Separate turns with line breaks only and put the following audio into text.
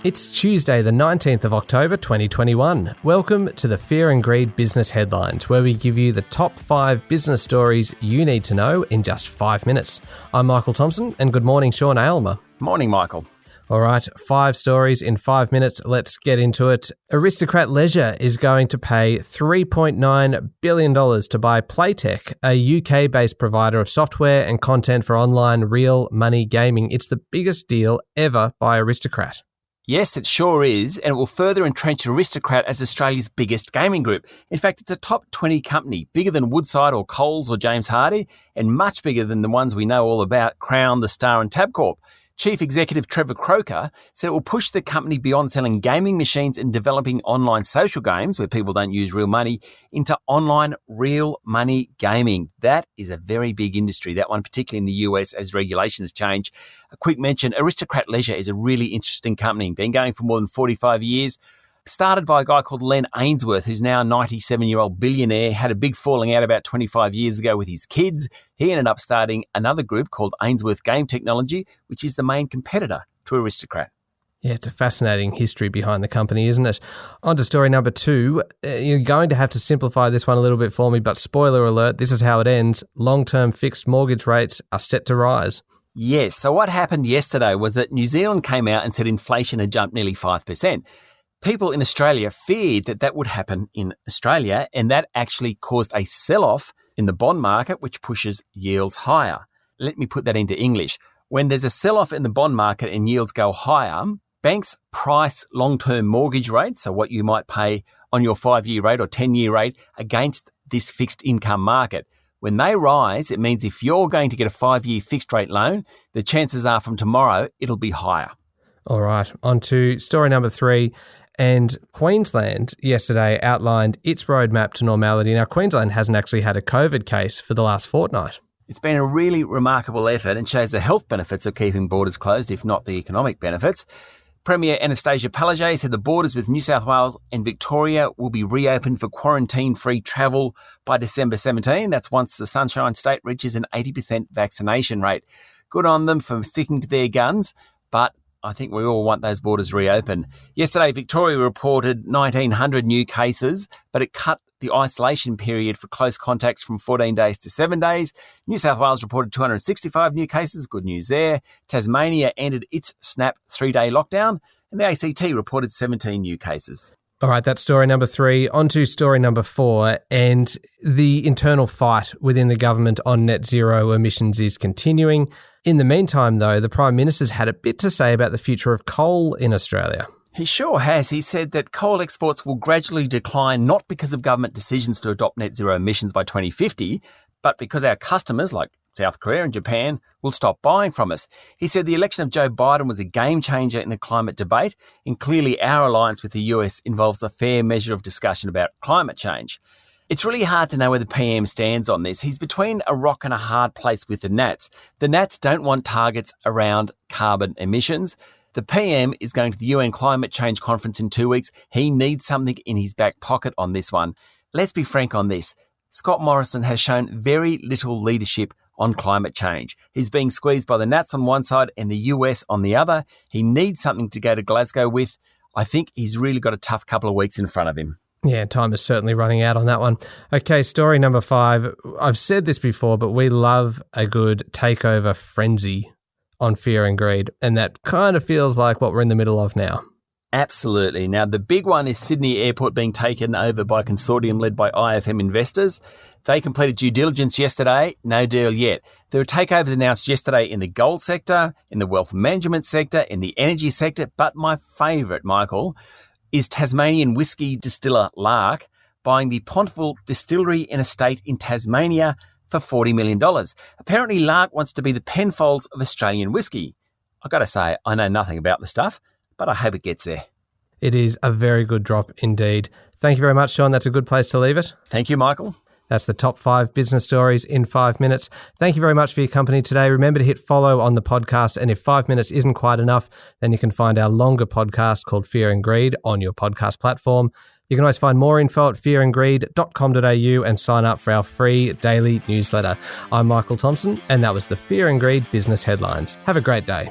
It's Tuesday, the 19th of October 2021. Welcome to the Fear and Greed Business Headlines, where we give you the top 5 business stories you need to know in just 5 minutes. I'm Michael Thompson, and good morning, Sean Aylmer.
Morning, Michael.
All right, 5 stories in 5 minutes. Let's get into it. Aristocrat Leisure is going to pay $3.9 billion to buy Playtech, a UK-based provider of software and content for online real money gaming. It's the biggest deal ever by Aristocrat.
Yes, it sure is, and it will further entrench Aristocrat as Australia's biggest gaming group. In fact, it's a top 20 company, bigger than Woodside or Coles or James Hardie, and much bigger than the ones we know all about, Crown, The Star and Tabcorp. Chief Executive Trevor Croker said it will push the company beyond selling gaming machines and developing online social games where people don't use real money into online real money gaming. That is a very big industry, that one particularly in the US as regulations change. A quick mention, Aristocrat Leisure is a really interesting company, been going for more than 45 years. Started by a guy called Len Ainsworth, who's now a 97-year-old billionaire, had a big falling out about 25 years ago with his kids. He ended up starting another group called Ainsworth Game Technology, which is the main competitor to Aristocrat.
Yeah, it's a fascinating history behind the company, isn't it? On to story number 2. You're going to have to simplify this one a little bit for me, but spoiler alert, this is how it ends. Long-term fixed mortgage rates are set to rise.
Yes, so what happened yesterday was that New Zealand came out and said inflation had jumped nearly 5%. People in Australia feared that that would happen in Australia, and that actually caused a sell-off in the bond market, which pushes yields higher. Let me put that into English. When there's a sell-off in the bond market and yields go higher, banks price long-term mortgage rates, so what you might pay on your 5-year rate or 10-year rate, against this fixed income market. When they rise, it means if you're going to get a 5-year fixed rate loan, the chances are from tomorrow it'll be higher.
All right, on to story number 3. And Queensland yesterday outlined its roadmap to normality. Now, Queensland hasn't actually had a COVID case for the last fortnight.
It's been a really remarkable effort and shows the health benefits of keeping borders closed, if not the economic benefits. Premier Anastasia Palaszczuk said the borders with New South Wales and Victoria will be reopened for quarantine-free travel by December 17. That's once the Sunshine State reaches an 80% vaccination rate. Good on them for sticking to their guns, but I think we all want those borders reopened. Yesterday, Victoria reported 1,900 new cases, but it cut the isolation period for close contacts from 14 days to 7 days. New South Wales reported 265 new cases. Good news there. Tasmania ended its snap 3-day lockdown, and the ACT reported 17 new cases.
All right, that's story number 3. On to story number 4. And the internal fight within the government on net zero emissions is continuing. In the meantime, though, the Prime Minister's had a bit to say about the future of coal in Australia.
He sure has. He said that coal exports will gradually decline, not because of government decisions to adopt net zero emissions by 2050, but because our customers, like South Korea and Japan, will stop buying from us. He said the election of Joe Biden was a game changer in the climate debate, and clearly our alliance with the US involves a fair measure of discussion about climate change. It's really hard to know where the PM stands on this. He's between a rock and a hard place with the Nats. The Nats don't want targets around carbon emissions. The PM is going to the UN Climate Change Conference in 2 weeks. He needs something in his back pocket on this one. Let's be frank on this. Scott Morrison has shown very little leadership on climate change. He's being squeezed by the Nats on one side and the US on the other. He needs something to go to Glasgow with. I think he's really got a tough couple of weeks in front of him.
Yeah, time is certainly running out on that one. Okay, story number 5. I've said this before, but we love a good takeover frenzy on Fear and Greed, and that kind of feels like what we're in the middle of now.
Absolutely. Now, the big one is Sydney Airport being taken over by a consortium led by IFM Investors. They completed due diligence yesterday. No deal yet. There were takeovers announced yesterday in the gold sector, in the wealth management sector, in the energy sector, but my favourite, Michael, is Tasmanian whiskey distiller Lark buying the Pontville Distillery and Estate in Tasmania for $40 million. Apparently, Lark wants to be the Penfolds of Australian whiskey. I've got to say, I know nothing about the stuff, but I hope it gets there.
It is a very good drop indeed. Thank you very much, Sean. That's a good place to leave it.
Thank you, Michael.
That's the top 5 business stories in 5 minutes. Thank you very much for your company today. Remember to hit follow on the podcast. And if 5 minutes isn't quite enough, then you can find our longer podcast called Fear and Greed on your podcast platform. You can always find more info at fearandgreed.com.au and sign up for our free daily newsletter. I'm Michael Thompson, and that was the Fear and Greed Business Headlines. Have a great day.